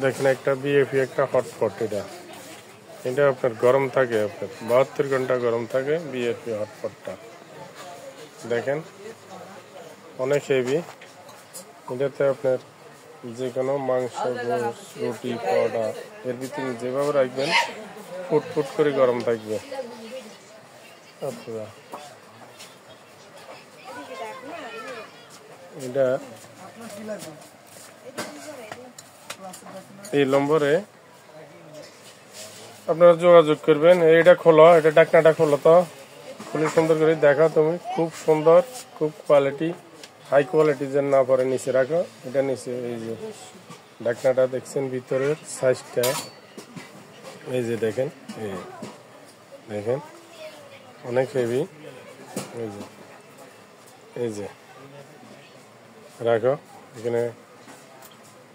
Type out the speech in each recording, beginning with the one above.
দেখেন একটা বিএফি একটা হটপট, এটা আপনার গরম থাকে, আপনার 72 ঘন্টা গরম থাকে বিএফি হটপটটা। দেখেন অনেক হেভি। এটাতে আপনার যে কোনো মাংস, গোস, রুটি, পরোটা এর ভিতরে যেভাবে রাখবেন ফুট ফুট করে গরম থাকবে। এটা এই নম্বরে আপনারা যোগাযোগ করবেন। এটা খোলো, এটা ঢাকনাটা খোলো, তো খুলে সুন্দর করে দেখা তুমি। খুব সুন্দর, খুব কোয়ালিটি, হাই কোয়ালিটি যেন না পরে নিচে রাখো। এটা নিচে এই যে ঢাকনাটা দেখছেন, ভিতরের সাইজটা এই যে দেখেন, এই দেখেন অনেক হেভি। এই যে রাখো এখানে,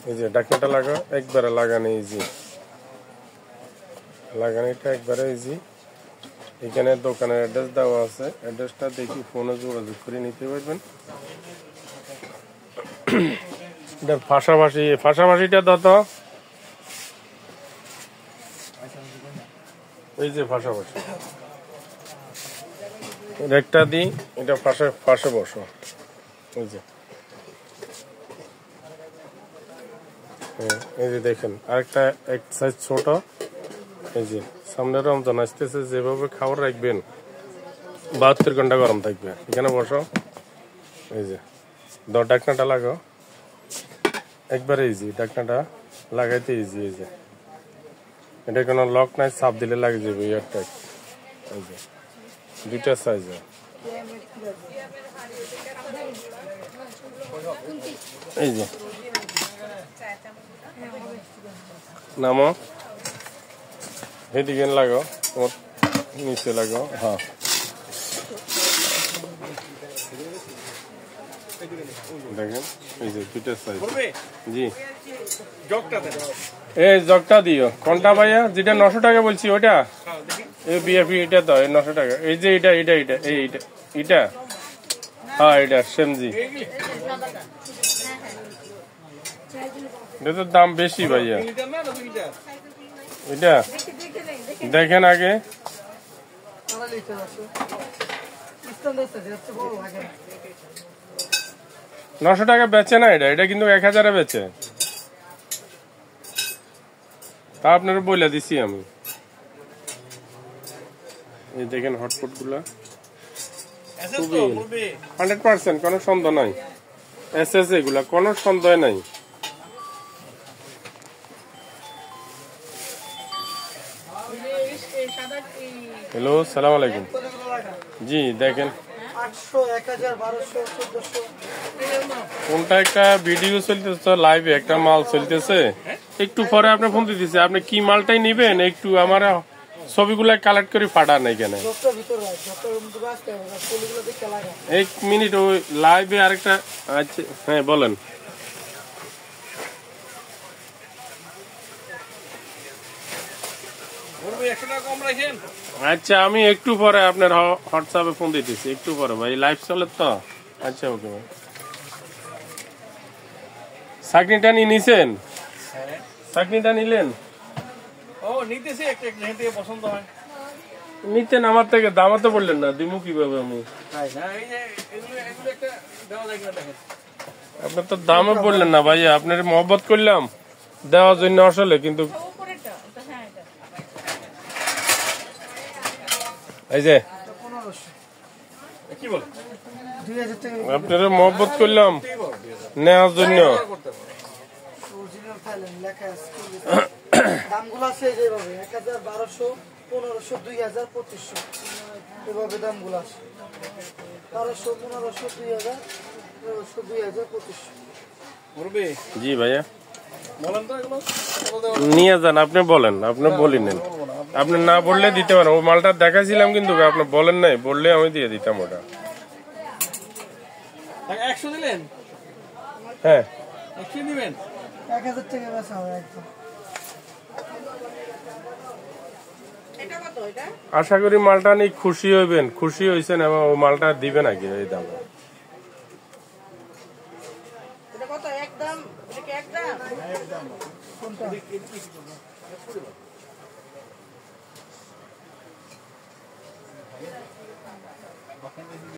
এই যে ঢাকনাটা লাগাও, একবারে লাগানো ইজি, লাগানোটা একবারে ইজি। এখানে দোকানের অ্যাড্রেস দেওয়া আছে, অ্যাড্রেসটা দেখি ফোনে যোগাযোগ করে নিতে পারবেন। এটার ফাঁসাফাঁসিটা দত, এই যে ফাঁসাফাঁসি একটা দিই, এটা ফাঁসে বসো। এই যে এই যে দেখেন আরেকটা এক সাইজ ছোট। এই যে সামনে রমজান আসতেছে, যেভাবে খাবার রাখবেন 72 ঘন্টা গরম থাকবে। এখানে বসো, এই যে ঢাকনাটা লাগাও, একবারে ইজি, ঢাকনাটা লাগাইতে ইজি। এই যে এটা কোনো লক নাই, চাপ দিলে লাগে যাবে এয়ারটাইট। এই যে দুইটা সাইজ, এই যে নামো, এদিকে লাগাও, তোমার নিচে লাগাও। হ্যাঁ দেখেন এই যে দুইটা সাইজ। জি এই জগটা দিও। কোনটা ভাইয়া? যেটা 900 টাকা বলছি ওইটা? এই বিএফি এটা তো 900 টাকা। এই যে এটা এটা এটা এইটা এটা, হ্যাঁ এটা সেম। জি এটা তো দাম বেশি ভাইয়া। এটা দেখেন আগে, 900 টাকা বেচে না এটা, এটা কিন্তু 1000-এ বেচে। তা আপনারা বলে দিছি আমি। এই দেখেন হটপট গুলা খুবই 100%, কোনো সন্দেহ নাই। এসএস এগুলা কোনো সন্দেহ নাই। হ্যালো, সালাম আলাইকুম। জি দেখেন কোনটা একটা ভিডিও চলতেছে লাইভে, একটা মাল চলতেছে। একটু পরে আপনি ফোন দিতেছে, আপনি কি মালটাই নিবেন একটু আমার ছবিগুলা কালেক্ট করে পাঠান এখানে। 1 মিনিট ওই লাইভে আরেকটা। আচ্ছা হ্যাঁ বলেন। আচ্ছা আমি একটু পরে আপনার হোয়াটসঅ্যাপে ফোন দিতেছি, একটু পরে ভাই, লাইভ চলে তো। আচ্ছা ওকে ভাই। চাকনিটা নিয়ে নিছেন? চাকনিটা নিলেন? নিতেন আমার থেকে, দামাতে বললেন না, দিমু কিভাবে আমি? আপনার তো দামও বললেন না ভাইয়া, আপনার মহব্বত করলাম দেওয়ার জন্য আসলে, কিন্তু এই যে আপনার মহব্বত করলাম নেওয়ার জন্য। দামগুলো আছে যেভাবে 1000, 1200, 1500, 2000, 2500 এভাবে দামগুলো আছে। 1200, 1500, 2000, 2000, 2500। জি ভাইয়া নিয়ে যান, আপনি বলেন, আপনি বলি নেন। আপনি না বললে দিতে পারেন। ওই মালটা দেখাছিলাম কিন্তু আপনি বলেন নাই, বললে আমি দিয়ে দিতাম ওটা। 100 দিলেন? হ্যাঁ 100 দিবেন। 1000 টাকা বেচা হবে একদম। আশা করি মালটা নিয়ে খুশি হইবেন, খুশি হয়েছেন এবং ও মালটা দিবেন নাকি এই দাম। কোনটা